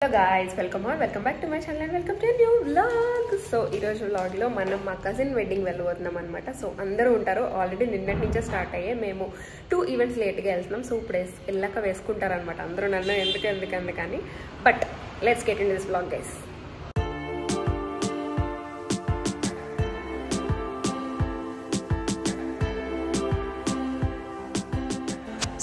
Hello guys, welcome back to my channel and welcome to a new vlog. So ee roju vlog lo manam ma cousin wedding velluvothunam annamata. So andaru untaru already ninnati nunche start ayye memu 2 events late ga velthunam. So ipude ellaka veskuntaru annamata andaru nannu endukani but let's get into this vlog guys.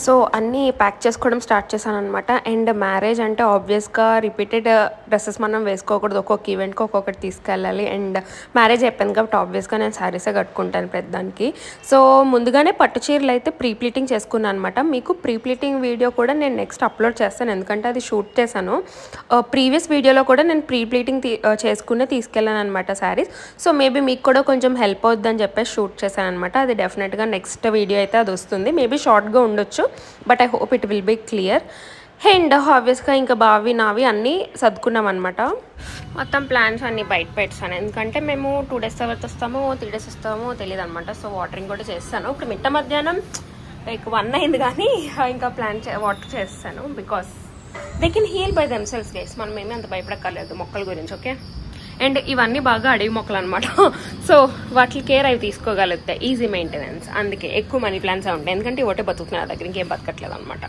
So అన్నీ pack చేసుకోవడం start చేశాను అనమాట. And marriage అంటే ఆబ్వియస్గా repeated dresses మనం వేసుకోకూడదు, ఒక్కొక్క ఈవెంట్కి ఒక్కొక్కటి తీసుకెళ్ళాలి. అండ్ మ్యారేజ్ అయిపోయింది కాబట్టి ఆబ్వియస్గా నేను శారీసే కట్టుకుంటాను పెద్దానికి. సో ముందుగానే పట్టు చీరలు అయితే ప్రీ ప్లీటింగ్ చేసుకున్నాను అనమాట. మీకు ప్రీ ప్లీటింగ్ వీడియో కూడా నేను నెక్స్ట్ అప్లోడ్ చేస్తాను, ఎందుకంటే అది షూట్ చేశాను. ప్రీవియస్ వీడియోలో కూడా నేను ప్రీ ప్లీటింగ్ తీసుకెళ్ళాను అనమాట శారీస్. సో మేబీ మీకు కూడా కొంచెం హెల్ప్ అవుతుందని చెప్పేసి షూట్ చేశాను అనమాట. అది డెఫినెట్గా నెక్స్ట్ వీడియో అయితే అది వస్తుంది. మేబీ షార్ట్గా ఉండొచ్చు, but I hope it will be clear. And ఆబ్వియస్గా ఇంకా బావి నావి అన్నీ సర్దుకున్నాం అనమాట. మొత్తం ప్లాన్స్ అన్నీ బయట పెట్టాను, ఎందుకంటే మేము 2 days తర్వాత వస్తామో 3 days వస్తామో తెలియదు అనమాట. సో వాటరింగ్ కూడా చేస్తాను. ఇప్పుడు మిట్ట మధ్యాహ్నం లైక్ 1 అయింది, కానీ ఇంకా వాటర్ చేస్తాను. Because they can heal by themselves guys. మనం ఏమీ అంత భయపడక్కర్లేదు మొక్కల గురించి, ఓకే. అండ్ ఇవన్నీ బాగా అడవి మొక్కలు అనమాట. సో వాటి కేర్ అవి తీసుకోగలుగుతాయి, ఈజీ మెయింటెనెన్స్. అందుకే ఎక్కువ మనీ ప్లాన్స్ ఉంటాయి, ఎందుకంటే ఒకటే బతుకుతున్నాయి నా దగ్గర, ఇంకేం బతకట్లేదు అనమాట.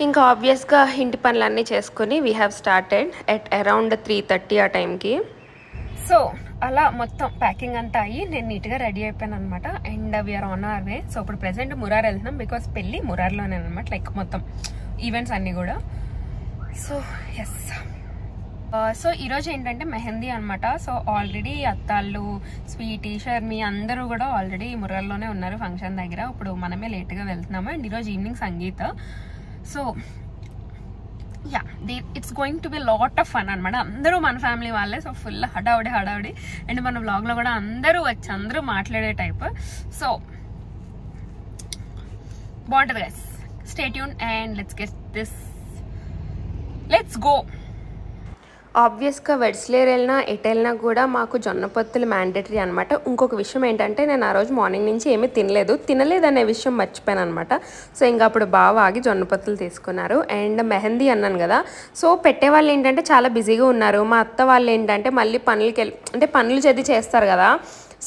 ఇంకా ఆబ్వియస్గా ఇంటి పనులన్నీ చేసుకుని we have started at around 3:30 ఆ టైంకి. సో అలా మొత్తం ప్యాకింగ్ అంతా అయ్యి నేను నీట్గా రెడీ అయిపోయాను అనమాట. And we're on our way. So ఇప్పుడు ప్రెసెంట్ మురార్ వెళ్తున్నాం, బికాస్ పెళ్ళి మురార్లోనే అనమాట, లైక్ మొత్తం ఈవెంట్స్ అన్నీ కూడా. So yes. సో ఈరోజు ఏంటంటే మెహందీ అనమాట. సో ఆల్రెడీ అత్తాళ్ళు, స్వీటీ, షర్మి అందరూ కూడా ఆల్రెడీ మురల్లోనే ఉన్నారు ఫంక్షన్ దగ్గర. ఇప్పుడు మనమే లేట్గా వెళ్తున్నాము. అండ్ ఈరోజు evening sangeet. So yeah, it's going to be lot of fun అనమాట. అందరూ మన ఫ్యామిలీ వాళ్ళే. సో ఫుల్ హడావుడి. అండ్ మన వ్లాగ్లో కూడా అందరూ వచ్చి అందరూ మాట్లాడే టైప్. సో బాగుంటుంది guys. Stay tune and let's go. ఆబ్వియస్గా వెడ్స్లేర్ వెళ్ళినా ఎటు వెళ్ళినా కూడా మాకు జొన్న పొత్తులు మ్యాండేటరీ అనమాట. ఇంకొక విషయం ఏంటంటే నేను ఆ రోజు మార్నింగ్ నుంచి ఏమీ తినలేదనే విషయం మర్చిపోయాను అనమాట. సో ఇంకా అప్పుడు బాగా ఆగి జొన్న పొత్తులు తీసుకున్నారు. అండ్ మెహందీ అన్నాను కదా, సో పెట్టేవాళ్ళు ఏంటంటే చాలా బిజీగా ఉన్నారు. మా అత్త వాళ్ళు ఏంటంటే మళ్ళీ పనులు చదివి చేస్తారు కదా,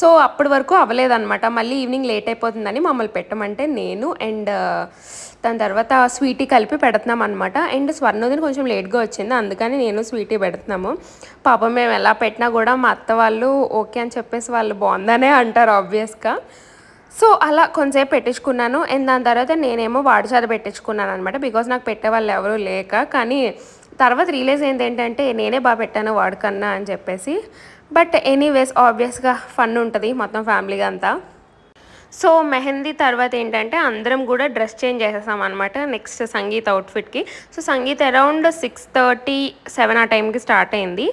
సో అప్పటి వరకు అవ్వలేదన్నమాట. మళ్ళీ ఈవినింగ్ లేట్ అయిపోతుందని మమ్మల్ని పెట్టమంటే నేను అండ్ దాని తర్వాత స్వీటీ కలిపి పెడుతున్నాం అనమాట. అండ్ స్వర్ణోదిని కొంచెం లేట్గా వచ్చింది, అందుకని నేను స్వీటీ పెడుతున్నాము. పాపం మేము ఎలా పెట్టినా కూడా మా అత్త వాళ్ళు ఓకే అని చెప్పేసి వాళ్ళు బాగుందనే అంటారు ఆబ్వియస్గా. సో అలా కొంచెంసేపు పెట్టించుకున్నాను. అండ్ దాని తర్వాత నేనేమో వాడిచారు పెట్టించుకున్నాను అనమాట, బికాజ్ నాకు పెట్టేవాళ్ళు ఎవరూ లేక. కానీ తర్వాత రియలైజ్ అయింది ఏంటంటే నేనే బాగా పెట్టాను వాడికన్నా అని చెప్పేసి. బట్ ఎనీవేస్ ఆబ్వియస్గా ఫన్ ఉంటుంది మొత్తం ఫ్యామిలీగా అంతా. సో మెహందీ తర్వాత ఏంటంటే అందరం కూడా డ్రెస్ చేంజ్ చేసేసాం అనమాట నెక్స్ట్ సంగీత్ అవుట్ఫిట్కి. సో సంగీత్ అరౌండ్ 6:37 ఆ టైంకి స్టార్ట్ అయింది.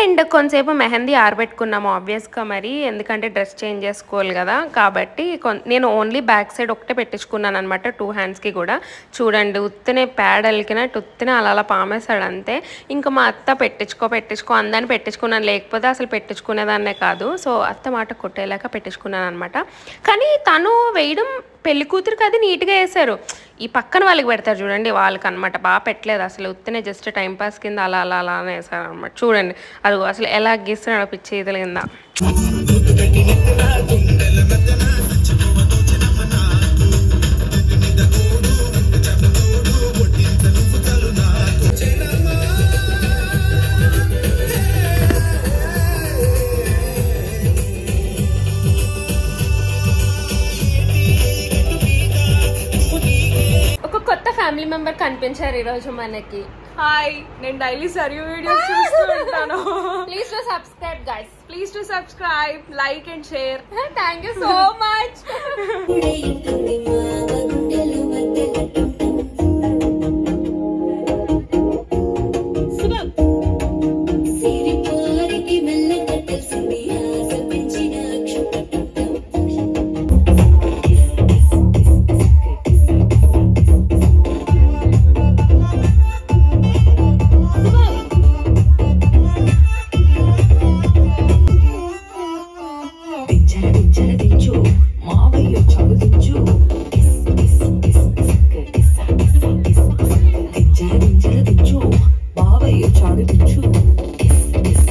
అండ్ కొంతసేపు మెహందీ ఆరబెట్టుకున్నాము ఆబ్వియస్గా మరి, ఎందుకంటే డ్రెస్ చేంజ్ చేసుకోవాలి కదా. కాబట్టి నేను ఓన్లీ బ్యాక్ సైడ్ ఒకటే పెట్టించుకున్నాను అనమాట, 2 handsకి కూడా. చూడండి ఉత్తనే ప్యాడ్ అలికినట్టు ఉత్తనే అలా పామేశాడు అంతే. ఇంకా మా అత్త పెట్టించుకో అందాన్ని పెట్టించుకున్నాను, లేకపోతే అసలు పెట్టించుకునేదాన్నే కాదు. సో అత్త మాట కొట్టేలాక పెట్టించుకున్నాను అనమాట. కానీ తను వేయడం పెళ్లి కూతురికి అది నీట్గా వేశారు. ఈ పక్కన వాళ్ళకి పెడతారు చూడండి, వాళ్ళకి అనమాట బాగా పెట్టలేదు అసలు, ఉత్తనే జస్ట్ టైంపాస్ కింద అలా వేసారు అనమాట. చూడండి అది అసలు ఎలా గీస్తున్నాడు పిచ్చి ఈతల కింద. ఫ్యామిలీ మెంబర్ కనిపించారు ఈ రోజు మనకి. హాయ్, నేను డైలీ సరియు వీడియోస్ చూస్తూ ఉంటాను. Please to subscribe guys. Please to subscribe, like and share. Thank you so much. మావయ్య చదువు started to chew.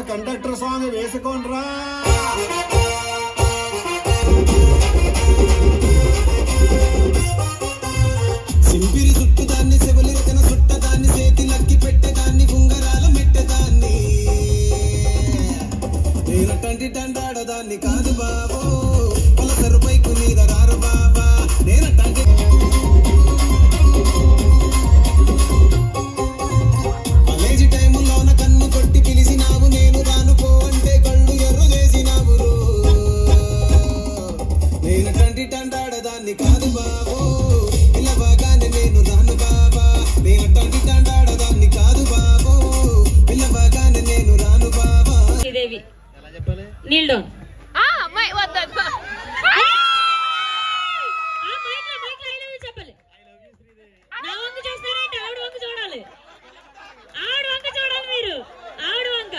Conductor song వేసుకోండ్రా. సింపిరి చుట్టుదాన్ని సెవలిరకన చుట్టదాన్ని చేతిలక్కి పెట్టేదాన్ని ఉంగరాల మెట్టేదాన్ని నేనటంటి దండాడదాన్ని కాదు బాబో పలసరు పైకు మీద రారు బాబా నేనటంటి కాలేజీ టైములోన కన్ను కొట్టి పిలిచినావు నేను రానుకో అంటే కళ్ళు ఎర్ర చేసినావు నేనటంటి దండాడదాన్ని కాదు బాబో ఇలా బాగానే నేను రాను బాబా నేనటంటి దండాడదాన్ని కాదు బాబో ఇలా బాగానే నేను రాను బాబా. దేవి నీళ్ళు చెప్పాలి నా వంక చూస్తారంటే ఆవిడ వంక చూడాలి ఆవిడ వంక చూడాలి మీరు ఆవిడ వంక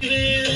ప్రేమ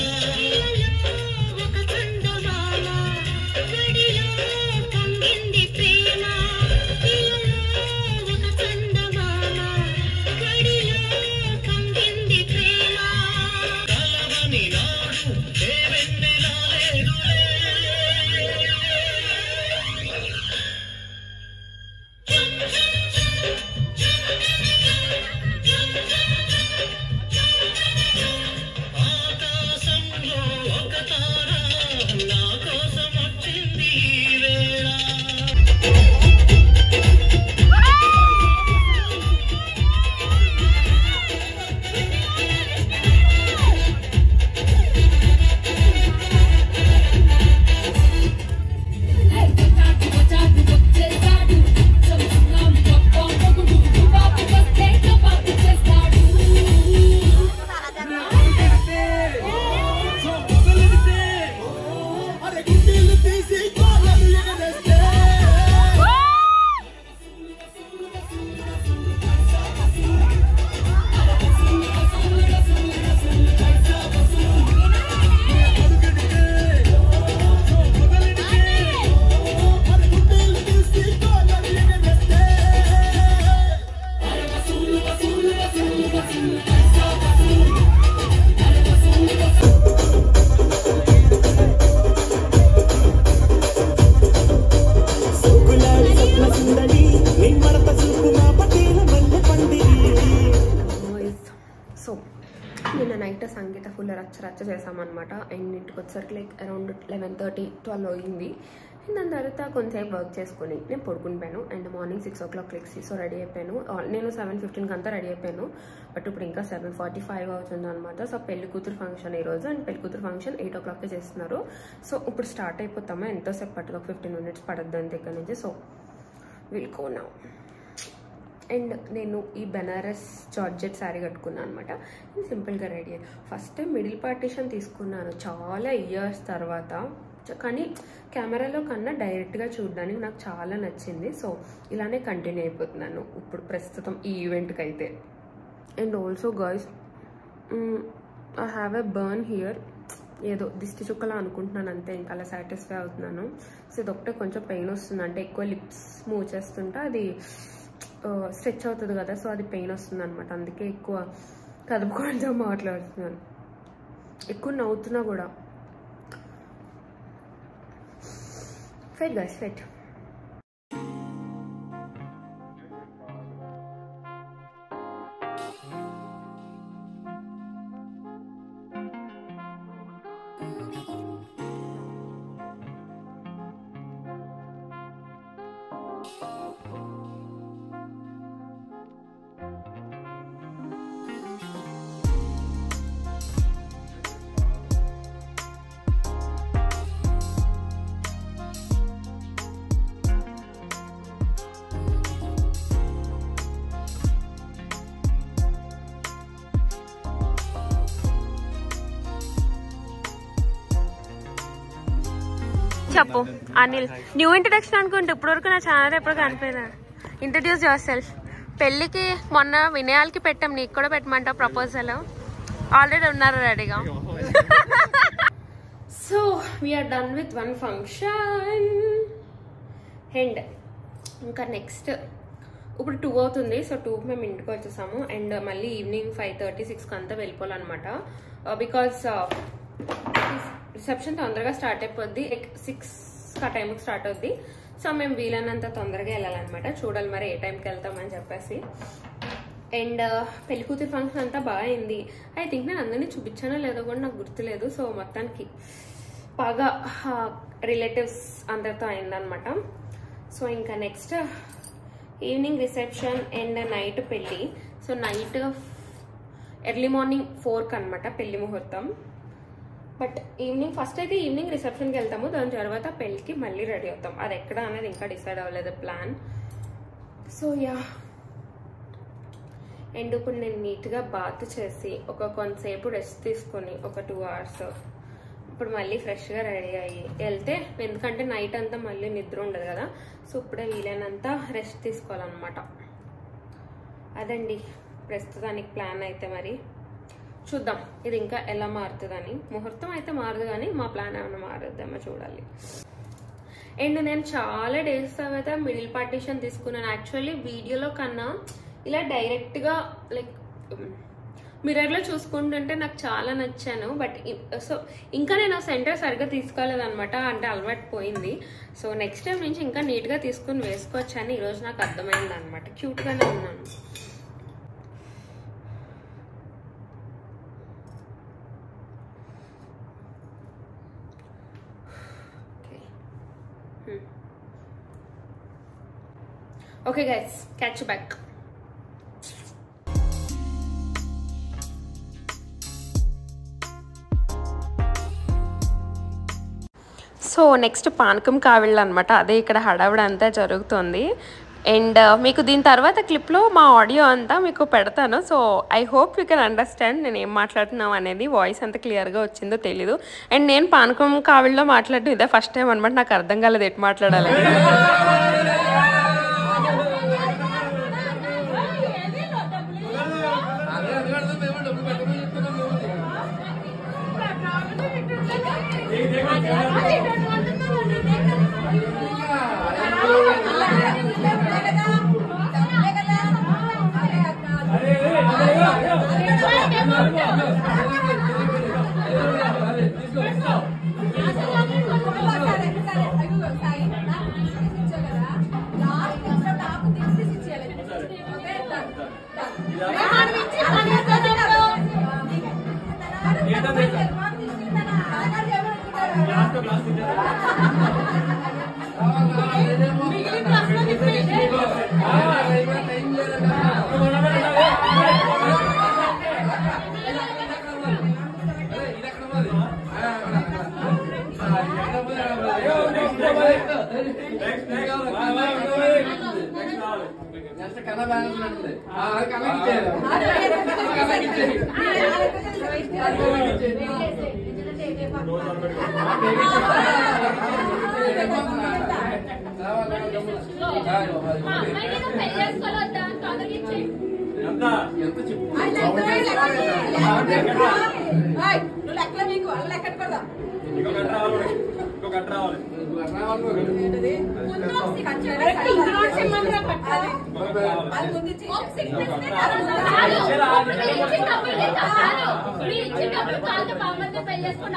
నిన్న నైట్ సంగీత ఫుల్ రచ్చ చేసామన్నమాట. అండ్ ఇంటికి వచ్చేసరికి లైక్ అరౌండ్ 11:30-12 అయింది. అండ్ దాని తర్వాత కొంచెంసేపు వర్క్ చేసుకుని నేను పడుకునిపోయాను. అండ్ మార్నింగ్ 6 o'clock లెక్సి. సో రెడీ అయిపోయాను. నేను 7:15 అంతా రెడీ అయిపోయాను. బట్ ఇప్పుడు ఇంకా 7:45 అవుతుంది అనమాట. సో పెళ్లి కూతురు ఫంక్షన్ ఈరోజు. అండ్ పెళ్లి కూతురు ఫంక్షన్ 8 o'clock చేస్తున్నారు. సో ఇప్పుడు స్టార్ట్ అయిపోతాము. ఎంతోసేపు పట్టదు, 15 minutes పడద్దు అంతే ఇక్కడ నుంచి. So will go now. And నేను ఈ బెనారస్ జార్జెట్ శారీ కట్టుకున్నాను అనమాట. సింపుల్గా రెడీ అయ్యాను. ఫస్ట్ టైం మిడిల్ పార్టీషన్ తీసుకున్నాను చాలా ఇయర్స్ తర్వాత. కానీ కెమెరాలో కన్నా డైరెక్ట్గా చూడడానికి నాకు చాలా నచ్చింది. సో ఇలానే కంటిన్యూ అయిపోతున్నాను ఇప్పుడు ప్రస్తుతం ఈ ఈవెంట్కి అయితే. And also girls I have a burn here. ఏదో దిష్టి చుక్కలా అనుకుంటున్నాను అంతే, ఇంకా అలా సాటిస్ఫై అవుతున్నాను. సో ఇదొకటే కొంచెం పెయిన్ వస్తుంది. అంటే ఎక్కువ లిప్స్ మూవ్ చేస్తుంటే అది స్ట్రెచ్ అవుతుంది కదా, సో అది పెయిన్ వస్తుంది అనమాట. అందుకే ఎక్కువ కదుపుకుంటూ మాట్లాడుతున్నాను. ఎక్కువ నవ్వుతున్నా కూడా. Wait guys, wait. చెప్పు అనిల్. న్యూ ఇంట్రడక్షన్ అనుకుంటే ఇప్పటివరకు నా ఛానల్ ఎప్పుడు కనిపోయినా. Introduce your self. పెళ్ళికి మొన్న వినయాలకి పెట్టాం, నీకు కూడా పెట్టమంటావు ప్రపోజల్. ఆల్రెడీ ఉన్నారు రెడీగా. So we're done with 1 function. And ఇంకా నెక్స్ట్ ఇప్పుడు 2 అవుతుంది. సో 2కి మేము ఇంటికి వచ్చేసాము. అండ్ మళ్ళీ ఈవినింగ్ 5:30-6కి అంతా వెళ్ళిపోవాలన్నమాట. బికాస్ రిసెప్షన్ తొందరగా స్టార్ట్ అయిపోద్ది. 6 ఆ టైంకి స్టార్ట్ అవుద్ది. సో మేము వీలైనంత తొందరగా వెళ్ళాలన్నమాట. చూడాలి మరి ఏ టైంకి వెళ్తామని చెప్పేసి. అండ్ పెళ్లి కూతురు ఫంక్షన్ అంతా బాగా అయింది. ఐ థింక్ నేను అందరినీ చూపించానో లేదో కూడా నాకు గుర్తులేదు. సో మొత్తానికి బాగా రిలేటివ్స్ అందరితో అయిందనమాట. సో ఇంకా next evening reception and night పెళ్ళి. సో నైట్ ఎర్లీ మార్నింగ్ 4కి అనమాట పెళ్లి ముహూర్తం. బట్ ఈవినింగ్ ఫస్ట్ అయితే ఈవినింగ్ రిసెప్షన్కి వెళ్తాము. దాని తర్వాత పెళ్ళికి మళ్ళీ రెడీ అవుతాం. అది ఎక్కడ అనేది ఇంకా డిసైడ్ అవ్వలేదు ప్లాన్. So yeah. అండ్ ఇప్పుడు నేను నీట్గా బాత్ చేసి కొంతసేపు రెస్ట్ తీసుకొని ఒక 2 hours ఇప్పుడు మళ్ళీ ఫ్రెష్గా రెడీ అయ్యి వెళ్తే, ఎందుకంటే నైట్ అంతా మళ్ళీ నిద్ర ఉండదు కదా. సో ఇప్పుడే వీలైనంత రెస్ట్ తీసుకోవాలన్నమాట. అదండి ప్రస్తుతానికి ప్లాన్ అయితే. మరి చూద్దాం ఇది ఇంకా ఎలా మారుతుందని. ముహూర్తం అయితే మారదు కానీ మా ప్లాన్ ఏమైనా మారుద్దామో చూడాలి. అండ్ నేను చాలా డేస్ తర్వాత మిడిల్ పార్టీషన్ తీసుకున్నాను. యాక్చువల్లీ వీడియోలో కన్నా ఇలా డైరెక్ట్గా లైక్ మిర్రర్లో చూసుకుంటుంటే నాకు చాలా నచ్చాను. బట్ సో ఇంకా నేను ఆ సెంటర్ సరిగ్గా తీసుకోలేదన్నమాట. అంటే అలవాటు పోయింది. సో నెక్స్ట్ టైం నుంచి ఇంకా నీట్గా తీసుకుని వేసుకోవచ్చు అని ఈరోజు నాకు అర్థమైంది అనమాట. క్యూట్గానే ఉన్నాను. Okay guys, catch you back. So next పానకం కావిళ్ళు అనమాట. అదే ఇక్కడ హడావిడి అంతా జరుగుతుంది. అండ్ మీకు దీని తర్వాత క్లిప్లో మా ఆడియో అంతా మీకు పెడతాను. So I hope you can understand నేను ఏం మాట్లాడుతున్నాం అనేది. వాయిస్ ఎంత క్లియర్గా వచ్చిందో తెలీదు. అండ్ నేను పానకం కావిళ్ళలో మాట్లాడడం ఇదే ఫస్ట్ టైం అనమాట. నాకు అర్థం కాలేదు ఎటు మాట్లాడాలి.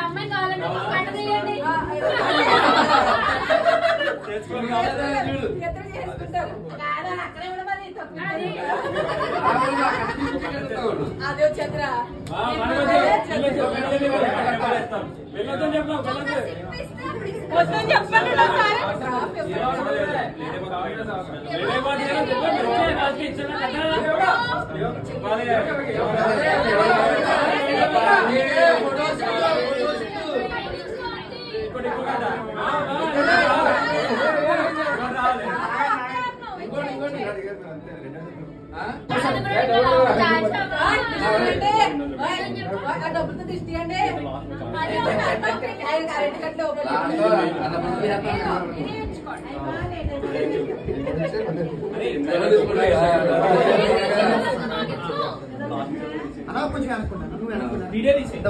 అమ్మాయి కావాలంటే అదే చంద్ర డబ్బులతో తీయండి అదే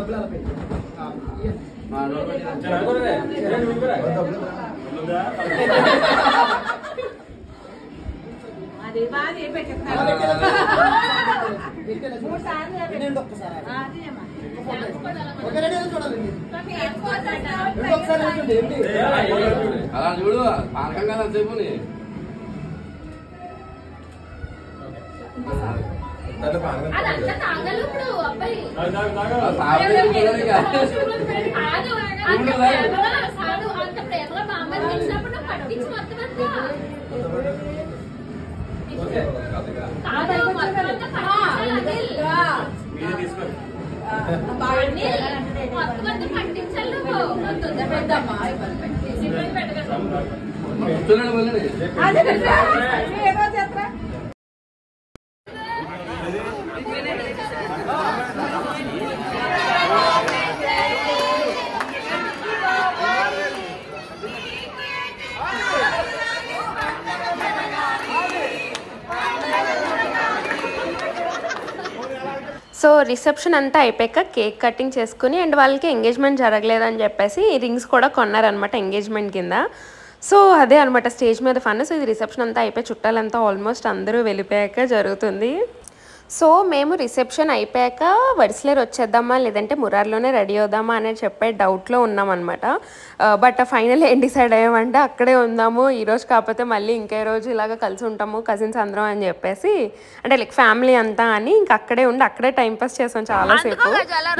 బాగా పెట్టేస్తారు అలా చూడు పానకంగా అంతసేపు సో రిసెప్షన్ అంతా అయిపోయాక కేక్ కటింగ్ చేసుకుని అండ్ వాళ్ళకి ఎంగేజ్మెంట్ జరగలేదని చెప్పేసి రింగ్స్ కూడా కొన్నారనమాట ఎంగేజ్మెంట్ కింద. సో అదే అనమాట స్టేజ్ మీద ఫన్. సో ఇది రిసెప్షన్ అంతా అయిపోయి చుట్టాలంతా ఆల్మోస్ట్ అందరూ వెళ్ళిపోయాక జరుగుతుంది. సో మేము రిసెప్షన్ అయిపోయాక వడిసలేరు వచ్చేద్దామా లేదంటే మురార్లోనే రెడీ అవుదామా అనేది చెప్పే డౌట్లో ఉన్నామన్నమాట. బట్ ఫైనల్ ఏం డిసైడ్ అయ్యామంటే అక్కడే ఉందాము, ఈరోజు కాకపోతే మళ్ళీ ఇంకే రోజు ఇలాగ కలిసి ఉంటాము కజిన్స్ అందరం అని చెప్పేసి, అంటే లైక్ ఫ్యామిలీ అంతా అని ఇంక అక్కడే ఉండి అక్కడే టైంపాస్ చేసాం చాలాసేపు.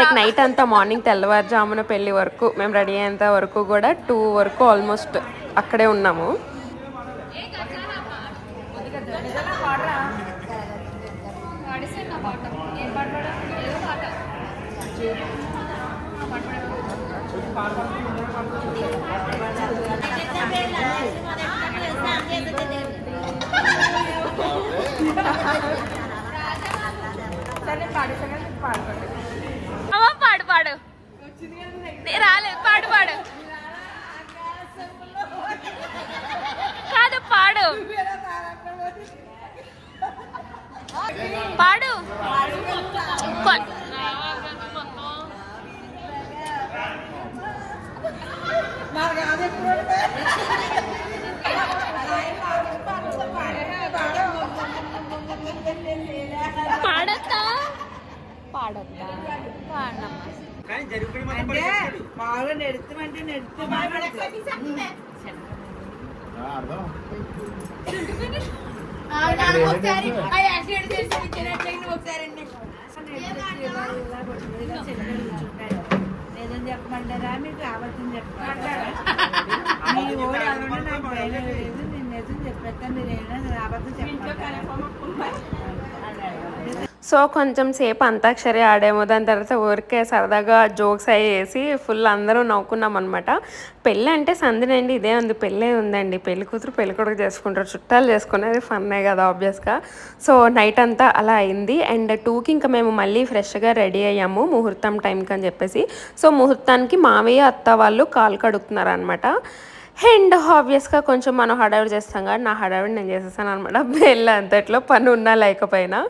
లైక్ నైట్ అంతా మార్నింగ్ తెల్లవారుజామున పెళ్లి వరకు మేము రెడీ అయ్యేంత వరకు కూడా 2 వరకు ఆల్మోస్ట్ అక్కడే ఉన్నాము. పాడు పాడు రాలేదు, పాడు పాడు కాదు పాడు పాడు పాడతా పాడతా పాడమ్మా బాగా నెడుతామంటే నెడుతూ ఒకసారి ఒకసారి మాట్లాడరా మీకు అబద్ధం చెప్తారా మీ ఓడి ఎవరన్నా నాకు ధైర్యం లేదు నేను నిజం చెప్పేస్తాను మీరు ఏమైనా అబద్ధం చెప్తారా సో కొంచెం సేపు అంతాక్షరి ఆడాము. దాని తర్వాత ఊరికే సరదాగా జోక్స్ అవి వేసి ఫుల్ అందరూ నవ్వుకున్నాం అనమాట. పెళ్ళి అంటే సందినండి, ఇదే ఉంది, పెళ్ళే ఉందండి. పెళ్లి కూతురు పెళ్లి కొడుకు చేసుకుంటారు, చుట్టాలు చేసుకునేది ఫన్నే కదా ఆబ్వియస్గా. సో నైట్ అంతా అలా అయింది. అండ్ 2కి ఇంకా మేము మళ్ళీ ఫ్రెష్గా రెడీ అయ్యాము ముహూర్తం టైంకి అని చెప్పేసి. సో ముహూర్తానికి మావయ్య అత్త వాళ్ళు కాలు కడుగుతున్నారు అనమాట. అండ్ ఆబ్వియస్గా కొంచెం మనం హడావిడి చేస్తాం కదా, నా హడావిడి నేను చేసేసాను అనమాట. పెళ్ళి అంతట్లో పని ఉన్నా లేకపోయినా.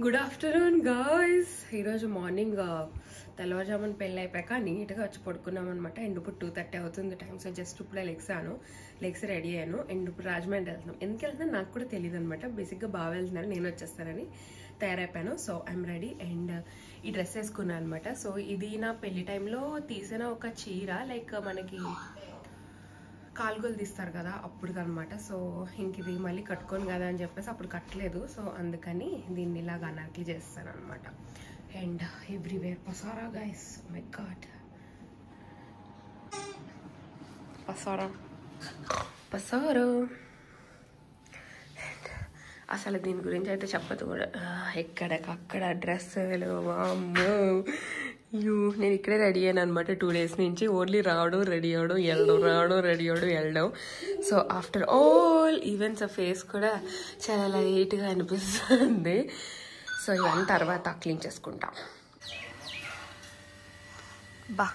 Good afternoon guys. ఈరోజు మార్నింగ్ తెల్లవారుజామున పెళ్ళి అయిపోయాక నీట్గా వచ్చి పడుకున్నాం అనమాట. అండ్ ఇప్పుడు 2:30 అవుతుంది టైం. సో జస్ట్ ఇప్పుడే లెగ్స్ రెడీ అయ్యాను. అండ్ ఇప్పుడు రాజమండ్రి వెళ్తున్నాం. ఎందుకు వెళ్తున్నా నాకు కూడా తెలియదు అనమాట. బేసిక్గా బాగా వెళ్తున్నాను, నేను వచ్చేస్తానని తయారైపోయాను. So I'm ready. అండ్ ఈ డ్రెస్ వేసుకున్నాను అనమాట. సో ఇది నా పెళ్లి టైంలో తీసిన ఒక చీర, లైక్ మనకి కాలుగోలు తీస్తారు కదా అప్పుడు అనమాట. సో ఇంక ఇది మళ్ళీ కట్టుకోను కదా అని చెప్పేసి అప్పుడు కట్టలేదు. సో అందుకని దీన్ని ఇలాగా అనార్కలి చేస్తాను అనమాట. And everywhere పసారా guys, my God పసారా. అసలు దీని గురించి అయితే చెప్పదు కూడా. ఎక్కడికక్కడ డ్రెస్సులు, అమ్మో నేను ఇక్కడే రెడీ అయ్యాను అనమాట 2 days నుంచి. ఓన్లీ రావడం రెడీ అవడం, వెళ్ళడం. సో ఆఫ్టర్ ఆల్ ఈవెంట్స్ ఆ ఫేస్ కూడా చాలా లైట్గా అనిపిస్తుంది. సో ఇవన్నీ తర్వాత క్లీన్ చేసుకుంటాం. బా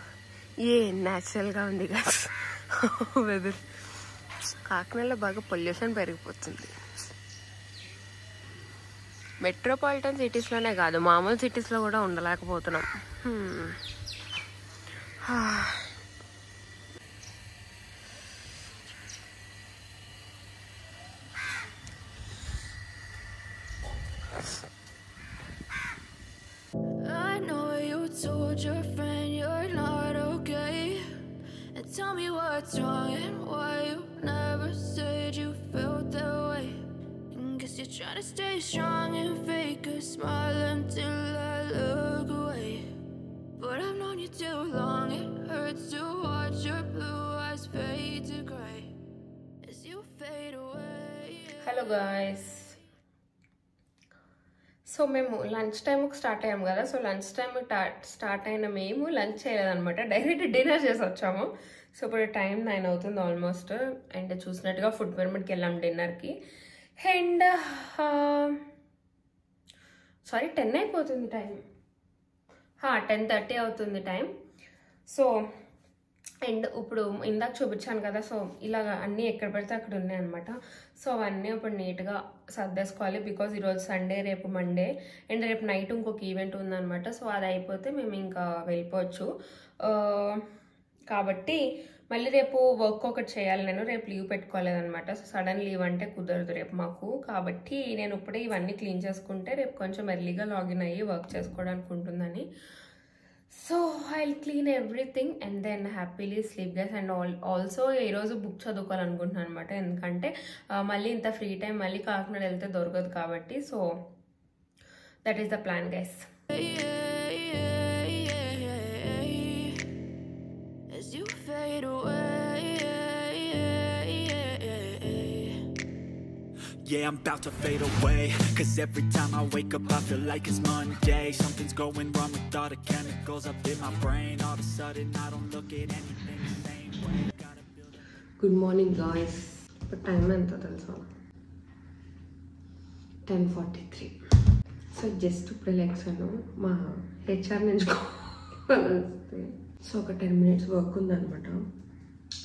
ఏ న్యాచురల్గా ఉంది కదా వెదర్. కాకినాడలో బాగా పొల్యూషన్ పెరిగిపోతుంది. మెట్రోపాలిటన్ సిటీస్లోనే కాదు, మామూలు సిటీస్లో కూడా ఉండలేకపోతున్నాం. I know you told your friend you're not okay, and tell me what's what's wrong and why you never said you felt that way. And guess you're trying to stay strong and fake a smile until I look away. But I've known you too long, it hurts to watch your blue eyes fade to grey as you fade away. Hello guys, so మేము lunch టైంకి start అయ్యాము కదా. So lunch time start అయిన మేము lunch చేయలేదన్నమాట, direct dinner చేసి వచ్చాము. So ఇప్పుడు టైం 9 అవుతుంది ఆల్మోస్ట్. అండ్ చూసినట్టుగా ఫుడ్ పిరమిడ్కి వెళ్ళాము డిన్నర్కి. అండ్ 10 అయిపోతుంది టైం, 10:30 అవుతుంది టైం. సో అండ్ ఇప్పుడు ఇందాక చూపించాను కదా, సో ఇలాగ అన్నీ ఎక్కడ పడితే అక్కడ ఉన్నాయన్నమాట. సో అవన్నీ ఇప్పుడు నీట్గా సర్దేసుకోవాలి. బికాజ్ ఈరోజు సండే, రేపు మండే, అండ్ రేపు నైట్ ఇంకొక ఈవెంట్ ఉందన్నమాట. సో అది అయిపోతే మేము ఇంకా వెళ్ళిపోవచ్చు. కాబట్టి మళ్ళీ రేపు వర్క్ ఒకటి చేయాలి. నేను రేపు లీవ్ పెట్టుకోలేదన్నమాట. సో సడన్ లీవ్ అంటే కుదరదు రేపు మాకు. కాబట్టి నేను ఇప్పుడే ఇవన్నీ క్లీన్ చేసుకుంటే రేపు కొంచెం ఎర్లీగా లాగిన్ అయ్యి వర్క్ చేసుకోవడానికి ఉంటుందని. So I'll clean everything and then happily sleep guys. And also ఈరోజు బుక్ చదువుకోవాలనుకుంటున్నాను అనమాట. ఎందుకంటే మళ్ళీ ఇంత ఫ్రీ టైం మళ్ళీ కాకినాడ వెళ్తే దొరకదు కాబట్టి. So that is the plan guys. Yeah, I'm about to fade away. Cause every time I wake up I feel like it's Monday. Something's going wrong with all the chemicals up in my brain. All of a sudden I don't look at anything the same way. Gotta build up. Good morning guys. ఇప్పుడు time ఎంత తెలుసా? 10:43. So just ఇప్పుడు లెక్సాను మా HR నుంచి వస్తే. So ఒక 10 minutes work ఉందన్నమాట.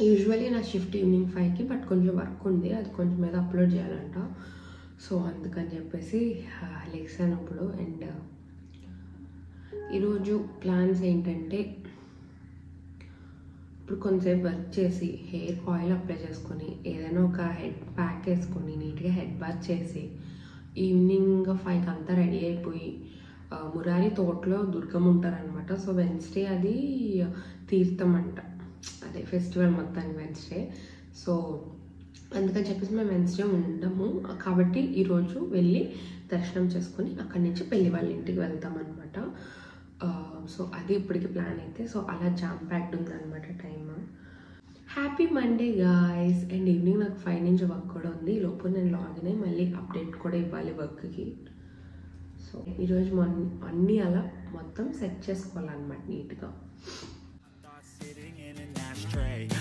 Usually నా షిఫ్ట్ ఈవినింగ్ 5కి, బట్ కొంచెం వర్క్ ఉంది, అది కొంచెం మీద అప్లోడ్ చేయాలంట. సో అందుకని చెప్పేసి లెక్సాను ఇప్పుడు. అండ్ ఈరోజు ప్లాన్స్ ఏంటంటే, ఇప్పుడు కొంచెంసేపు వర్క్ చేసి హెయిర్ ఆయిల్ అప్లై చేసుకొని ఏదైనా ఒక హెడ్ ప్యాక్ వేసుకొని నీట్గా హెడ్ బాత్ చేసి ఈవినింగ్ 5కి అంతా రెడీ అయిపోయి మురారి తోటలో దుర్గమ్మ ఉంటారనమాట. సో వెన్స్డే అది తీర్థం అంట, అదే ఫెస్టివల్ మొత్తానికి వెన్స్డే. సో అందుకని చెప్పేసి మేము వెన్స్డే ఉండము కాబట్టి ఈరోజు వెళ్ళి దర్శనం చేసుకొని అక్కడి నుంచి పెళ్లి వాళ్ళ ఇంటికి వెళ్తామన్నమాట. సో అది ఇప్పటికి ప్లాన్ అయితే. సో అలా జామ్ ప్యాక్డ్ ఉందన్నమాట time. Happy Monday guys. And evening నాకు 5 నుంచి వర్క్ కూడా ఉంది. ఈ లోపు నేను లాగిన్ అయ్యి మళ్ళీ అప్డేట్ కూడా ఇవ్వాలి వర్క్కి. సో ఈరోజు అన్నీ అలా మొత్తం సెట్ చేసుకోవాలన్నమాట నీట్గా.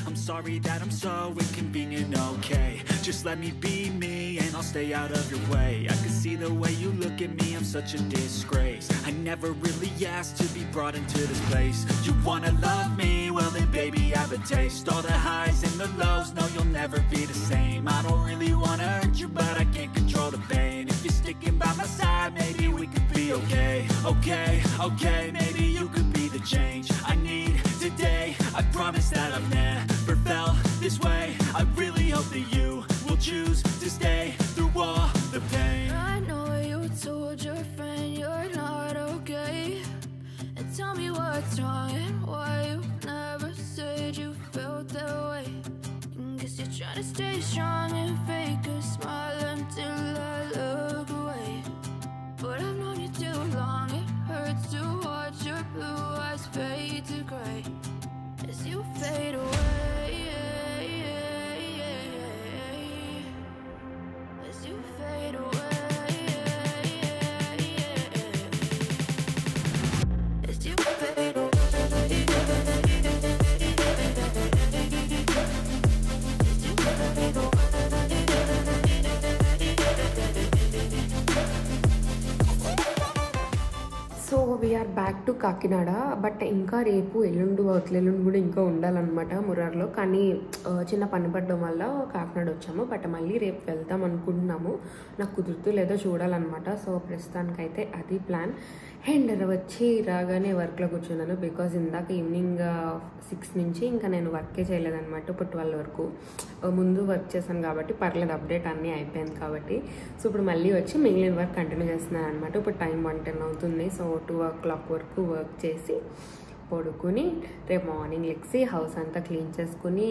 I'm sorry that I'm so inconvenient, okay? Just let me be me and I'll stay out of your way. I can see the way you look at me, I'm such a disgrace. I never really asked to be brought into this place. You wanna love me? Well then baby I have a taste. All the highs and the lows, no you'll never be the same. I don't really wanna hurt you but I can't control the pain. If you're sticking by my side, maybe we could be okay. Okay, maybe you could be the change I need today. I promise that I've never felt this way. I really hope that you will choose to stay through all the pain. I know you told your friend you're not okay, and tell me what's wrong and why you never said you felt that way. And guess you're trying to stay strong and fake a smile until I look away. But I've known you too long, it hurts to watch your blue eyes fade to grey as you fade away. As you fade away. As you fade away. So we're back to Kakinada. But ఇంకా రేపు ఎల్లుండి కూడా ఇంకా ఉండాలన్నమాట మురార్లో. కానీ చిన్న పని పడడం వల్ల కాకినాడ వచ్చాము. బట్ మళ్ళీ రేపు వెళ్తాం అనుకుంటున్నాము. నాకు కుదురుతూ లేదో చూడాలన్నమాట. సో ప్రస్తుతానికైతే అది ప్లాన్. అండ్ వచ్చి రాగానే వర్క్లో కూర్చున్నాను. బికాజ్ ఇందాక ఈవినింగ్ 6 నుంచి ఇంకా నేను వర్కే చేయలేదన్నమాట. ఇప్పుడు 12 వరకు ముందు వర్క్ చేశాను కాబట్టి పర్లేదు, అప్డేట్ అన్నీ అయిపోయింది కాబట్టి. సో ఇప్పుడు మళ్ళీ వచ్చి మిగిలిన వర్క్ కంటిన్యూ చేస్తున్నాను అనమాట. ఇప్పుడు టైం 1:10 అవుతుంది. సో 2 o'clock వరకు వర్క్ చేసి పడుకుని రేపు మార్నింగ్ లెక్సి హౌస్ అంతా క్లీన్ చేసుకుని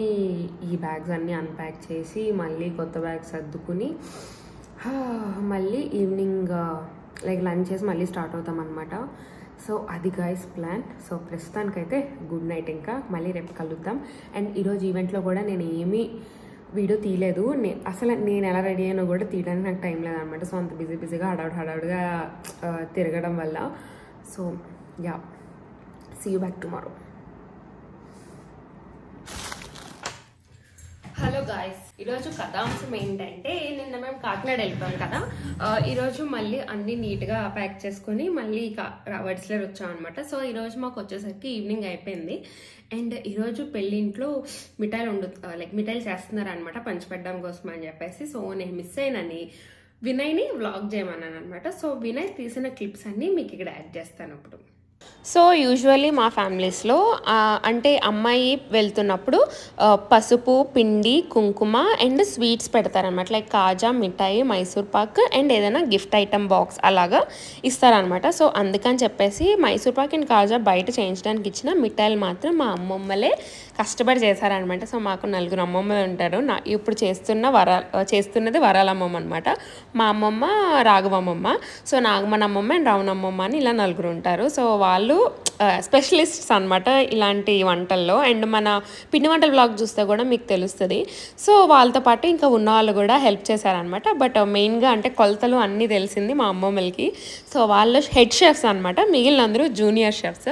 ఈ బ్యాగ్స్ అన్నీ అన్ప్యాక్ చేసి మళ్ళీ కొత్త బ్యాగ్స్ సర్దుకుని మళ్ళీ ఈవినింగ్ లైక్ లంచ్ చేసి మళ్ళీ స్టార్ట్ అవుతాం అనమాట. సో అది గైస్ ప్లాన్. సో ప్రస్తుతానికైతే గుడ్ నైట్, ఇంకా మళ్ళీ రేపు కలుద్దాం. అండ్ ఈరోజు ఈవెంట్లో కూడా నేను ఏమీ వీడియో తీయలేదు. అసలు నేను ఎలా రెడీ అయినా కూడా తీయడానికి నాకు టైం లేదనమాట. సో అంత బిజీగా హడావుడిగా తిరగడం వల్ల. So yeah, see you back tomorrow. Hello guys, ఈరోజు కథాంశం ఏంటంటే నిన్న మేము కాకినాడ వెళ్ళిపోయాం కదా. ఈరోజు మళ్ళీ అన్ని నీట్గా ప్యాక్ చేసుకొని మళ్ళీ వడిస్లర్ వచ్చాం అనమాట. సో ఈరోజు మాకు వచ్చేసరికి ఈవినింగ్ అయిపోయింది. అండ్ ఈరోజు పెళ్ళింట్లో మిఠాయిలు మిఠాయిలు చేస్తున్నారు అనమాట పంచిపెట్టడం కోసం అని చెప్పేసి. సో నేను మిస్ అయినని వినయ్ని వ్లాగ్ చేయమన్నాను అనమాట. సో వినయ్ తీసిన క్లిప్స్ అన్నీ మీకు ఇక్కడ యాడ్ చేస్తాను ఇప్పుడు. సో యూజువల్లీ మా ఫ్యామిలీస్లో అంటే అమ్మాయి వెళ్తున్నప్పుడు పసుపు, పిండి, కుంకుమ అండ్ స్వీట్స్ పెడతారనమాట. లైక్ కాజా, మిఠాయి, మైసూర్ పాక్ అండ్ ఏదైనా గిఫ్ట్ ఐటమ్ బాక్స్ అలాగా ఇస్తారనమాట. సో అందుకని చెప్పేసి మైసూర్ పాక్ అండ్ కాజా బయట చేయించడానికి ఇచ్చిన మిఠాయిలు మాత్రం మా అమ్మమ్మలే కష్టపడి చేశారనమాట. సో మాకు 4 అమ్మమ్మలు ఉంటారు. ఇప్పుడు చేస్తున్నది వరాలమ్మమ్మ అనమాట. మా అమ్మమ్మ రాఘవమ్మమ్మ, సో నాగమణ అమ్మమ్మ అండ్ రావణమ్మమ్మ అని ఇలా 4 ఉంటారు. సో వాళ్ళు స్పెషలిస్ట్స్ అనమాట ఇలాంటి వంటల్లో. అండ్ మన పిండి వంటల బ్లాగ్ చూస్తే కూడా మీకు తెలుస్తుంది. సో వాళ్ళతో పాటు ఇంకా ఉన్న వాళ్ళు కూడా హెల్ప్ చేశారనమాట. బట్ మెయిన్గా అంటే కొలతలు అన్నీ తెలిసింది మా అమ్మమ్మలకి. సో వాళ్ళు హెడ్ షెఫ్స్ అనమాట, మిగిలిన అందరూ జూనియర్ షెఫ్స్.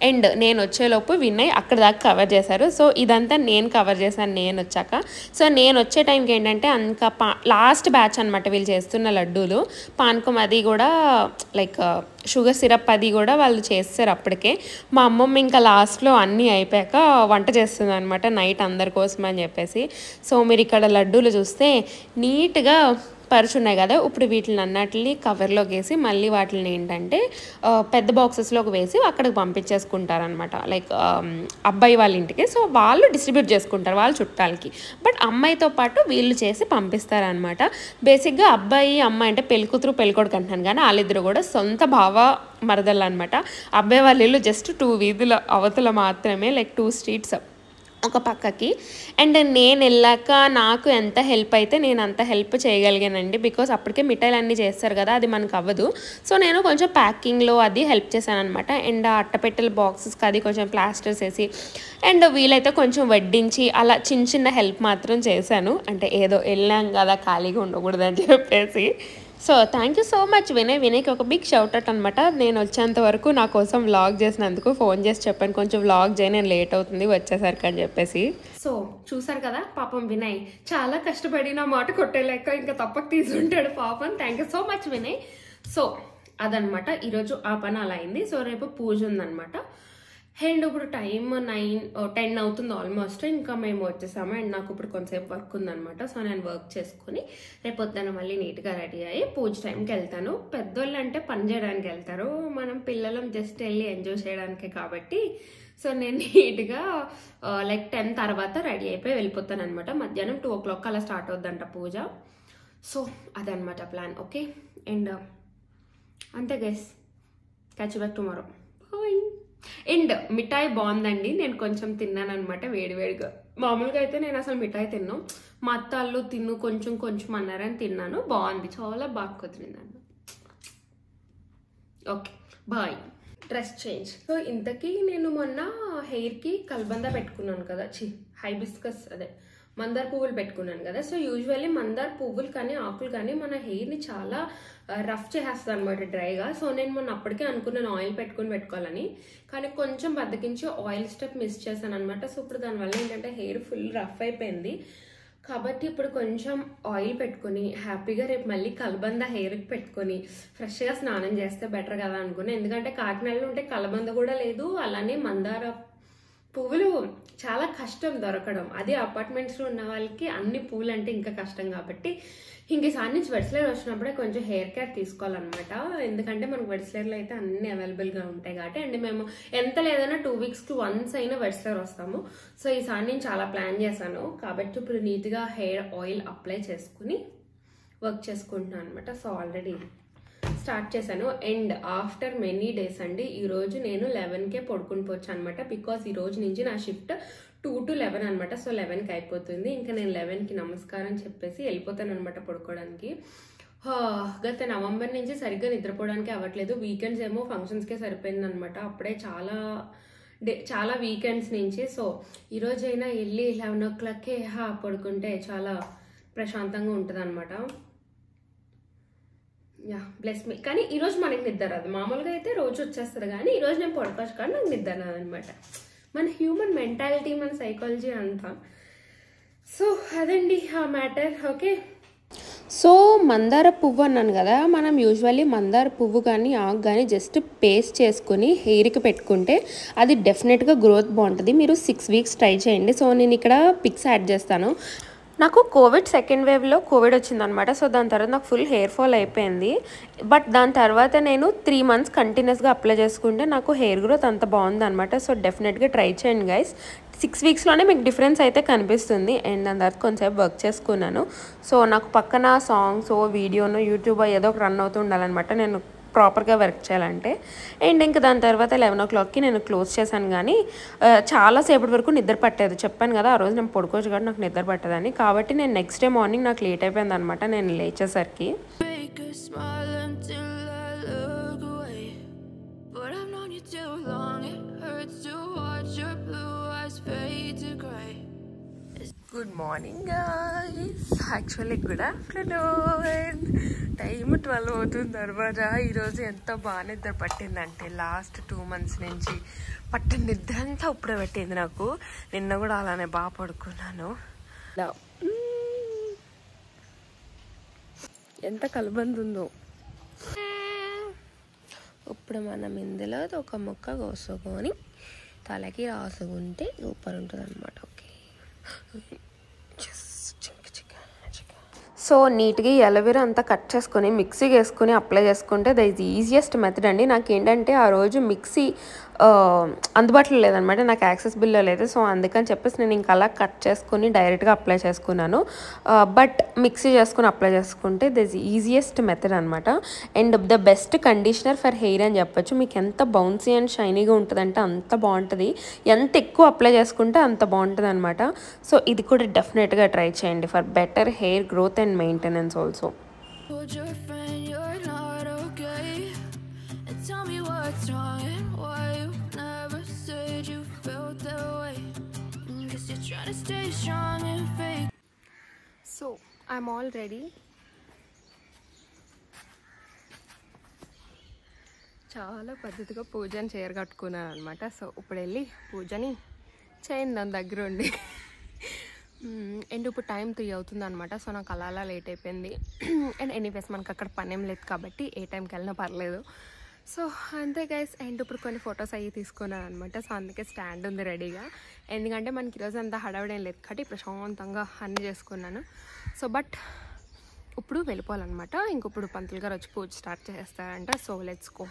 అండ్ నేను వచ్చేలోపు వినయ్ అక్కడ దాకా కవర్ చేశారు. సో ఇదంతా నేను కవర్ చేశాను నేను వచ్చాక. సో నేను వచ్చే టైంకి ఏంటంటే ఇంకా లాస్ట్ బ్యాచ్ అనమాట వీళ్ళు చేస్తున్న లడ్డూలు. పానకం అది కూడా లైక్ షుగర్ సిరప్ అది కూడా వాళ్ళు చేస్తారు అప్పటికే. మా అమ్మమ్మ ఇంకా లాస్ట్లో అన్నీ అయిపోయాక వంట చేస్తుంది అనమాట నైట్ అందరి కోసం అని చెప్పేసి. సో మీరు ఇక్కడ లడ్డూలు చూస్తే నీట్గా పరుచున్నాయి కదా. ఇప్పుడు వీటిని అన్నిటిని కవర్లోకి వేసి మళ్ళీ వాటిని ఏంటంటే పెద్ద బాక్సెస్లోకి వేసి అక్కడికి పంపించేసుకుంటారనమాట. లైక్ అబ్బాయి వాళ్ళ ఇంటికి. సో వాళ్ళు డిస్ట్రిబ్యూట్ చేసుకుంటారు వాళ్ళ చుట్టాలకి. బట్ అమ్మాయితో పాటు వీళ్ళు చేసి పంపిస్తారనమాట. బేసిక్గా అబ్బాయి అమ్మాయి అంటే పెళ్ళికూతురు పెళ్ళికొడుకు అంటున్నాను కానీ వాళ్ళిద్దరు కూడా సొంత భావ మరదలు అనమాట. అబ్బాయి వాళ్ళ ఇల్లు జస్ట్ 2 వీధుల అవతల మాత్రమే, లైక్ 2 స్ట్రీట్స్ ఒక పక్కకి. అండ్ నేను వెళ్ళాక నాకు ఎంత హెల్ప్ అయితే నేను అంత హెల్ప్ చేయగలిగానండి. బికాస్ అప్పటికే మిఠాయిలు అన్నీ చేస్తారు కదా, అది మనకు అవ్వదు. సో నేను కొంచెం ప్యాకింగ్లో అది హెల్ప్ చేశాను అనమాట. అండ్ అట్టపెట్టెల బాక్సెస్కి అది కొంచెం ప్లాస్టర్స్ వేసి అండ్ వీలైతే కొంచెం వడ్డించి అలా చిన్న హెల్ప్ మాత్రం చేశాను. అంటే ఏదో వెళ్ళాం కదా ఖాళీగా ఉండకూడదని చెప్పేసి. So thank you so much వినయ్కి ఒక బిగ్ షౌట్ అవుట్ అనమాట. నేను వచ్చేంత వరకు నా కోసం వ్లాగ్ చేసినందుకు ఫోన్ చేసి చెప్పాను కొంచెం వ్లాగ్ చేయి, నేను లేట్ అవుతుంది వచ్చేసరికి అని చెప్పేసి. సో చూసారు కదా పాపం వినయ్ చాలా కష్టపడి నా మాట కొట్టేలేక ఇంకా తప్పక తీసుంటాడు పాపం. Thank you so much Vinay. So అదనమాట ఈరోజు ఆ పని అలా అయింది. సో రేపు పూజ ఉందనమాట. అండ్ ఇప్పుడు టైం 9-10 అవుతుంది ఆల్మోస్ట్. ఇంకా మేము వచ్చేసాము. అండ్ నాకు ఇప్పుడు కొంతసేపు వర్క్ ఉందనమాట. సో నేను వర్క్ చేసుకుని రేపు పొద్దున్న మళ్ళీ నీట్గా రెడీ అయ్యి పూజ టైంకి వెళ్తాను. పెద్దోళ్ళు అంటే పని చేయడానికి వెళ్తారు, మనం పిల్లలం జస్ట్ వెళ్ళి ఎంజాయ్ చేయడానికే కాబట్టి. సో నేను నీట్గా లైక్ 10 తర్వాత రెడీ అయిపోయి వెళ్ళిపోతాను అనమాట. మధ్యాహ్నం 2 o'clock అలా స్టార్ట్ అవుద్దంట పూజ. సో అదనమాట ప్లాన్. ఓకే, అండ్ అంతే guys, catch you back tomorrow. Bye. And మిఠాయి బాగుందండి, నేను కొంచెం తిన్నాను అనమాట వేడివేడిగా. మామూలుగా అయితే నేను అసలు మిఠాయి తిన్నాను, మా అత్తాళ్ళు తిన్ను కొంచెం అన్నారని తిన్నాను. బాగుంది, చాలా బాగా కుదిరింది అన్న. Okay bye. Dress change. So ఇంతకీ నేను మొన్న హెయిర్కి కల్బంద పెట్టుకున్నాను కదా, హైబిస్కస్ అదే మందార పువ్వులు పెట్టుకున్నాను కదా. సో యూజువల్లీ మందార పువ్వులు కానీ ఆకులు కానీ మన హెయిర్ని చాలా రఫ్ చేసేస్తుంది అనమాట డ్రైగా. సో నేను మొన్న అప్పటికే అనుకున్నాను ఆయిల్ పెట్టుకోవాలని, కానీ కొంచెం బద్దకించి ఆయిల్ స్టెప్ మిస్ చేశాను అనమాట. సో ఇప్పుడు దానివల్ల ఏంటంటే హెయిర్ ఫుల్ రఫ్ అయిపోయింది. కాబట్టి ఇప్పుడు కొంచెం ఆయిల్ పెట్టుకొని హ్యాపీగా రేపు మళ్ళీ కలబంద హెయిర్కి పెట్టుకొని ఫ్రెష్గా స్నానం చేస్తే బెటర్ కదా అనుకున్నాను. ఎందుకంటే కాకినాడలో ఉంటే కలబంద కూడా లేదు, అలానే మందార పువ్వులు చాలా కష్టం దొరకడం. అది అపార్ట్మెంట్స్లో ఉన్న వాళ్ళకి అన్ని పువ్వులు అంటే ఇంకా కష్టం. కాబట్టి ఇంకసారి నుంచి వెడ్స్లర్ వచ్చినప్పుడే కొంచెం హెయిర్ కేర్ తీసుకోవాలన్నమాట. ఎందుకంటే మనకు వెడ్స్లర్లో అయితే అన్ని అవైలబుల్గా ఉంటాయి కాబట్టి. అండ్ మేము ఎంత లేదన్నా 2 weeksకి వన్స్ అయినా వెడ్స్లర్ వస్తాము. సో ఈసారి నేను చాలా ప్లాన్ చేశాను కాబట్టి ఇప్పుడు నీట్గా హెయిర్ ఆయిల్ అప్లై చేసుకుని వర్క్ చేసుకుంటున్నాను అనమాట. సో ఆల్రెడీ స్టార్ట్ చేశాను. అండ్ ఆఫ్టర్ మెనీ డేస్ అండి ఈరోజు నేను 11కే పడుకుని పోవచ్చు అనమాట. బికాస్ ఈ రోజు నుంచి నా షిఫ్ట్ 2 to 11 అనమాట. సో 11కి అయిపోతుంది. ఇంకా నేను 11కి నమస్కారం చెప్పేసి వెళ్ళిపోతాను అనమాట పడుకోవడానికి. గత నవంబర్ నుంచి సరిగ్గా నిద్రపోవడానికి అవ్వట్లేదు. వీకెండ్స్ ఏమో ఫంక్షన్స్కే సరిపోయింది అనమాట. అప్పుడే చాలా వీకెండ్స్ నుంచి. సో ఈరోజైనా వెళ్ళి 11 o'clockకే పడుకుంటే చాలా ప్రశాంతంగా ఉంటుంది అనమాట. Yeah bless me. కానీ ఈరోజు మనకి నిద్ర రాదు. మామూలుగా అయితే రోజు వచ్చేస్తుంది, కానీ ఈరోజు నేను పడుకోవచ్చు కానీ నాకు నిద్ర రాదు అనమాట. మన హ్యూమన్ మెంటాలిటీ, మన సైకాలజీ అంతా. సో అదండి ఆ మ్యాటర్. ఓకే, సో మందార పువ్వు అన్నాను కదా, మనం యూజువల్లీ మందార పువ్వు కానీ ఆకు కానీ జస్ట్ పేస్ట్ చేసుకుని హెయిర్కి పెట్టుకుంటే అది డెఫినెట్గా గ్రోత్ బాగుంటుంది. మీరు 6 weeks ట్రై చేయండి. సో నేను ఇక్కడ పిక్స్ యాడ్ చేస్తాను. నాకు కోవిడ్ సెకండ్ వేవ్లో కోవిడ్ వచ్చిందనమాట. సో దాని తర్వాత నాకు ఫుల్ హెయిర్ ఫాల్ అయిపోయింది. బట్ దాని తర్వాత నేను 3 months కంటిన్యూస్గా అప్లై చేసుకుంటే నాకు హెయిర్ గ్రోత్ అంత బాగుందనమాట. సో డెఫినెట్గా ట్రై చేయండి గైస్. 6 weeksలోనే మీకు డిఫరెన్స్ అయితే కనిపిస్తుంది. అండ్ దాని తర్వాత కొంచెంసేపు వర్క్ చేసుకున్నాను. సో నాకు పక్కన సాంగ్స్ వీడియోను యూట్యూబ్ ఏదో ఒక రన్ అవుతూ ఉండాలన్నమాట నేను ప్రాపర్గా వర్క్ చేయాలంటే. అండ్ ఇంకా దాని తర్వాత 11 o'clockకి నేను క్లోజ్ చేశాను. కానీ చాలాసేపటి వరకు నిద్ర పట్టేది. చెప్పాను కదా ఆ రోజు నేను పడుకోవచ్చు కాబట్టి నాకు నిద్ర పట్టదని. కాబట్టి నేను నెక్స్ట్ డే మార్నింగ్ నాకు లేట్ అయిపోయింది అనమాట నేను లేచేసరికి. Good morning guys. Actually good afternoon. Time 12 అవుతుంది తర్వాత. ఈరోజు ఎంత బాగా నిద్ర పట్టిందంటే లాస్ట్ 2 months నుంచి పట్టిన నిద్ర అంతా ఇప్పుడే పట్టింది నాకు. నిన్న కూడా అలానే బాగా పడుకున్నాను. ఎంత కలబంది ఉందో. ఇప్పుడు మనం ఇందులో ఒక ముక్క కోసుకొని తలకి రాసుకుంటే సూపర్ ఉంటుంది అనమాట. ఓకే, సో నీట్గా ఎలవీరా అంతా కట్ చేసుకొని మిక్సీకి వేసుకొని అప్లై చేసుకుంటే ద ఈజ్ ఈజియెస్ట్ మెథడ్ అండి. నాకు ఏంటంటే ఆ రోజు మిక్సీ అందుబాటులో లేదనమాట, నాకు యాక్సెసిబుల్లో లేదు. సో అందుకని చెప్పేసి నేను ఇంకా అలా కట్ చేసుకొని డైరెక్ట్గా అప్లై చేసుకున్నాను. బట్ మిక్సీ చేసుకుని అప్లై చేసుకుంటే ద ఈజ్ ఈజియెస్ట్ మెథడ్ అనమాట. And the best conditioner for hair అని చెప్పొచ్చు. మీకు ఎంత బౌన్సీ అండ్ షైనీగా ఉంటుందంటే అంత బాగుంటుంది. ఎంత ఎక్కువ అప్లై చేసుకుంటే అంత బాగుంటుంది అనమాట. సో ఇది కూడా డెఫినెట్గా ట్రై చేయండి for better hair growth and maintenance also. So I'm all ready. చాలా పద్ధతిగా పూజని చీర కట్టుకున్నాను అనమాట. సో ఇప్పుడు వెళ్ళి పూజని చేయండి దాని దగ్గర ఉండి. అండ్ ఇప్పుడు టైం 3 అవుతుంది అనమాట. సో నాకు అలా లేట్ అయిపోయింది. అండ్ ఎనీవేస్ మనకు అక్కడ పనేం లేదు కాబట్టి ఏ టైంకి వెళ్ళినా పర్లేదు. సో అంతే గైస్. అండ్ ఇప్పుడు కొన్ని ఫొటోస్ అవి తీసుకున్నాను అనమాట. సో అందుకే స్టాండ్ ఉంది రెడీగా. ఎందుకంటే మనకి ఈరోజు అంతా హడావిడేం లేదు కాబట్టి ప్రశాంతంగా అన్నీ చేసుకున్నాను. సో బట్ ఇప్పుడు వెళ్ళిపోవాలన్నమాట. ఇంకొప్పుడు పంతులు గారు వచ్చి పూజ స్టార్ట్ చేస్తారంట. So let's go.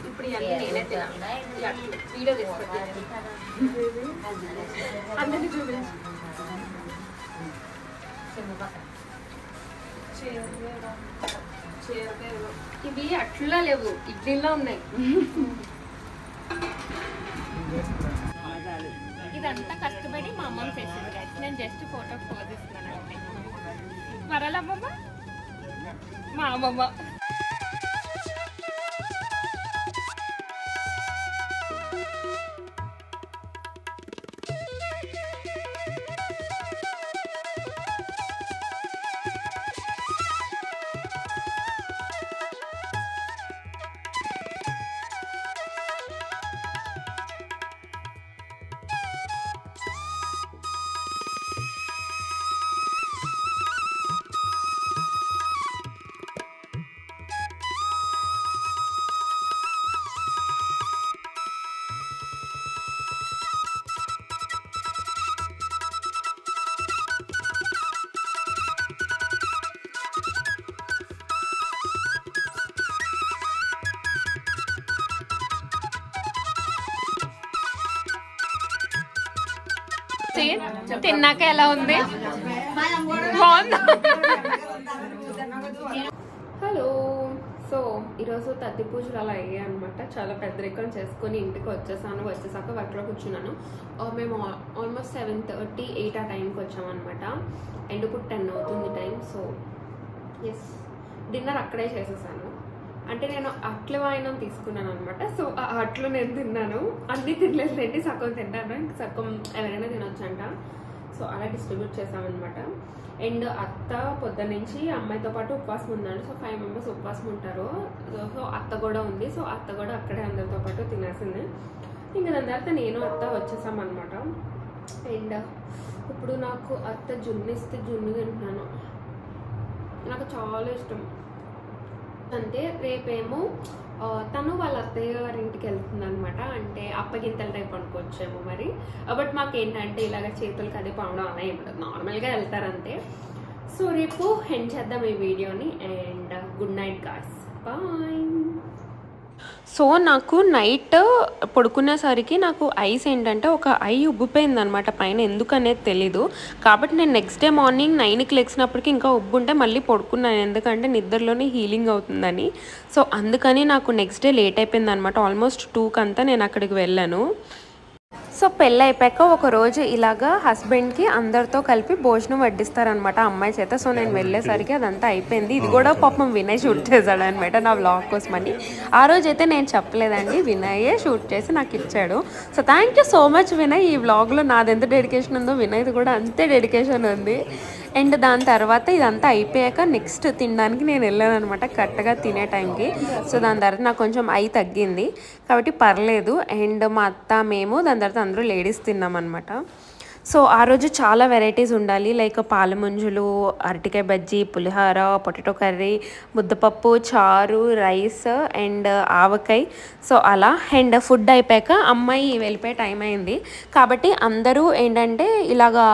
ఇప్పుడు ఇవన్నీ నేనే తినాలి. వీడియో తీసుకుంటాను. అందరినీ చూపించు. ఇవి అట్లా లేవు, ఇడ్లీలో ఉన్నాయి. ఇదంతా కష్టపడి మా అమ్మమ్మ చేసింది గైస్. నేను జస్ట్ ఫోటో పోజ్ ఇస్తున్నాను అంటే. మరలమ్మమ్మ మా అమ్మమ్మ. తిన్నాక ఎలా ఉంది? హలో. సో ఈరోజు తద్ది పూజలు అలా అయ్యాయి అనమాట. చాలా పెద్దరికం చేసుకొని ఇంటికి వచ్చేసాక వర్క్లో కూర్చున్నాను. మేము ఆల్మోస్ట్ 7:30, 8 ఆ టైంకి వచ్చామన్నమాట. అండ్ ఇప్పుడు 10 అవుతుంది టైం. సో ఎస్, డిన్నర్ అక్కడే చేసేసాను. అంటే నేను అట్ల వాయినం తీసుకున్నాను అనమాట. సో ఆ అట్లు నేను తిన్నాను. అన్నీ తినలేదండి, సగం తిన్నాను, ఇంక సగం ఎవరైనా తినొచ్చంట. సో అలా డిస్ట్రిబ్యూట్ చేసామన్నమాట. అండ్ అత్త పొద్దున్న నుంచి అమ్మాయితో పాటు ఉపవాసం ఉన్నాడు. సో 5 మెంబర్స్ ఉపవాసం ఉంటారు. సో అత్త కూడా ఉంది. సో అత్త కూడా అక్కడే అందరితో పాటు తినేసింది. ఇంకా దాని తర్వాత నేను అత్త వచ్చేసామన్నమాట. అండ్ ఇప్పుడు నాకు అత్త జున్ను ఇస్తే జున్ను తింటున్నాను. నాకు చాలా ఇష్టం. అంటే రేపేమో తను వాళ్ళ అత్తయ్య గారి ఇంటికి వెళ్తుంది అనమాట. అంటే అప్పగింతల టైప్ అనుకోవచ్చేమో మరి. బట్ మాకేంటంటే ఇలాగ చేతులు కది పావడం అలా ఏం లేదు, నార్మల్గా వెళ్తారంతే. సో రేపు ఎండ్ చేద్దాం ఈ వీడియోని. And good night guys, bye. So నాకు నైట్ పడుకునేసరికి నాకు ఐస్ ఏంటంటే ఒక ఐ ఉబ్బిపోయింది అనమాట పైన, ఎందుకనేది తెలీదు. కాబట్టి నేను నెక్స్ట్ డే మార్నింగ్ 9కి లెగిసినప్పటికీ ఇంకా ఉబ్బుంటే మళ్ళీ పడుకున్నాను, ఎందుకంటే నిద్రలోనే హీలింగ్ అవుతుందని. సో అందుకని నాకు నెక్స్ట్ డే లేట్ అయిపోయింది అనమాట. ఆల్మోస్ట్ 2కి అంతా నేను అక్కడికి వెళ్ళాను. సో పెళ్ళి అయిపోయాక ఒకరోజు ఇలాగా హస్బెండ్కి అందరితో కలిపి భోజనం వడ్డిస్తారనమాట అమ్మాయి చేత. సో నేను వెళ్ళేసరికి అదంతా అయిపోయింది. ఇది కూడా పాపం వినయ్ షూట్ చేశాడు అనమాట నా వ్లాగ్ కోసమని. ఆ రోజు అయితే నేను చెప్పలేదండి, వినయే షూట్ చేసి నాకు ఇచ్చాడు. So thank you so much Vinay. ఈ వ్లాగ్లో నాది ఎంత డెడికేషన్ ఉందో వినయ్ది కూడా అంతే డెడికేషన్ ఉంది. అండ్ దాని తర్వాత ఇదంతా అయిపోయాక నెక్స్ట్ తినడానికి నేను వెళ్ళాను అనమాట కరెక్ట్గా తినే టైంకి. సో దాని తర్వాత నాకు కొంచెం ఐ తగ్గింది కాబట్టి పర్లేదు. అండ్ మా అత్త మేము దాని తర్వాత అందరూ లేడీస్ తిన్నాం అనమాట. సో ఆ రోజు చాలా వెరైటీస్ ఉండాలి, లైక్ పాలముంజులు, అరటికాయ బజ్జీ, పులిహోర, పొటాటో కర్రీ, ముద్దపప్పు, చారు, రైస్ అండ్ ఆవకాయ. సో అలా. అండ్ ఫుడ్ అయిపోయాక అమ్మాయి వెళ్ళిపోయే టైం అయింది కాబట్టి అందరూ ఏంటంటే ఇలాగా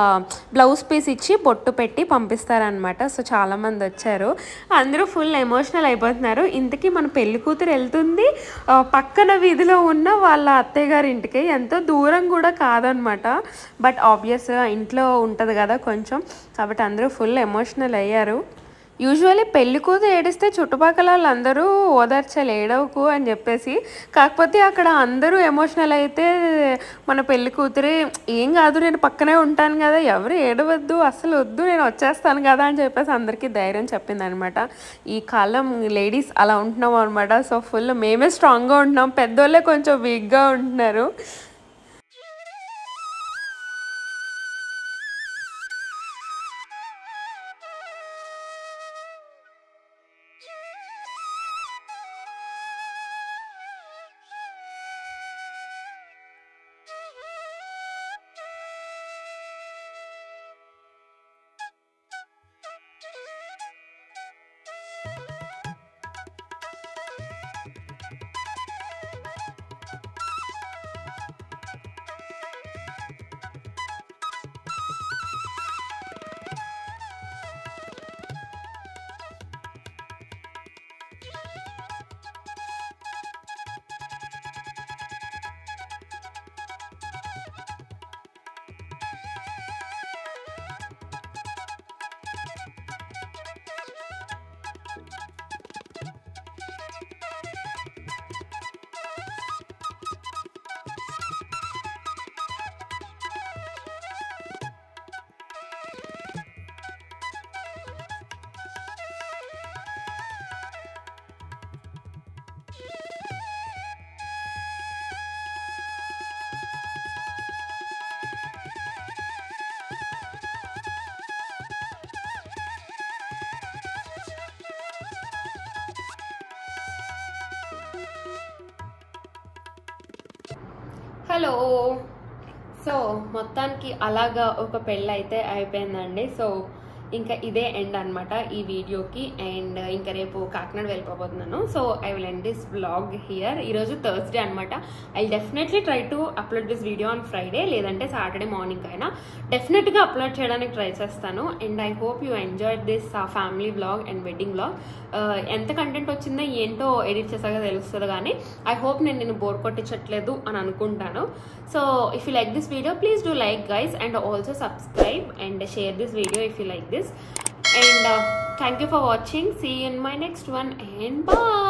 బ్లౌజ్ పీస్ ఇచ్చి బొట్టు పెట్టి పంపిస్తారనమాట. సో చాలామంది వచ్చారు, అందరూ ఫుల్ ఎమోషనల్ అయిపోతున్నారు. ఇంతకీ మన పెళ్లి కూతురు వెళ్తుంది పక్కన వీధిలో ఉన్న వాళ్ళ అత్తయ్య గారి ఇంటికి, ఎంతో దూరం కూడా కాదనమాట. బట్ ఆబ్వియస్గా ఇంట్లో ఉంటుంది కదా కొంచెం, కాబట్టి అందరూ ఫుల్ ఎమోషనల్ అయ్యారు. యూజువల్లీ పెళ్లి కూతురు ఏడిస్తే చుట్టుపక్కల వాళ్ళందరూ ఓదార్చాలి ఏడవకు అని చెప్పేసి, కాకపోతే అక్కడ అందరూ ఎమోషనల్ అయితే మన పెళ్లి కూతురే ఏం కాదు నేను పక్కనే ఉంటాను కదా, ఎవరు ఏడవద్దు అసలు వద్దు నేను వచ్చేస్తాను కదా అని చెప్పేసి అందరికీ ధైర్యం చెప్పింది అనమాట. ఈ కాలం లేడీస్ అలా ఉంటున్నాం అనమాట. సో ఫుల్ మేమే స్ట్రాంగ్గా ఉంటున్నాం, పెద్దోళ్ళే కొంచెం వీక్గా ఉంటున్నారు. హలో. సో మొత్తానికి అలాగా ఒక పెళ్ళి అయితే అయిపోయిందండి. సో ఇంకా ఇదే ఎండ్ అనమాట ఈ వీడియోకి. అండ్ ఇంకా రేపు కాకినాడ వెళ్ళిపోతున్నాను. So I will end this vlog here. ఈరోజు థర్స్డే అనమాట. I definitely try to upload this video on Friday, లేదంటే సాటర్డే మార్నింగ్ అయినా డెఫినెట్గా అప్లోడ్ చేయడానికి ట్రై చేస్తాను. And I hope you enjoyed this family vlog and wedding vlog. ఎంత content వచ్చిందో ఏంటో ఎడిట్ చేసాక తెలుస్తుంది, కానీ ఐ హోప్ నేను బోర్ కొట్టించట్లేదు అని అనుకుంటాను. So if you like this video, please do like guys, and also subscribe and share this video if you like this. And thank you for watching. See you in my next one, and bye.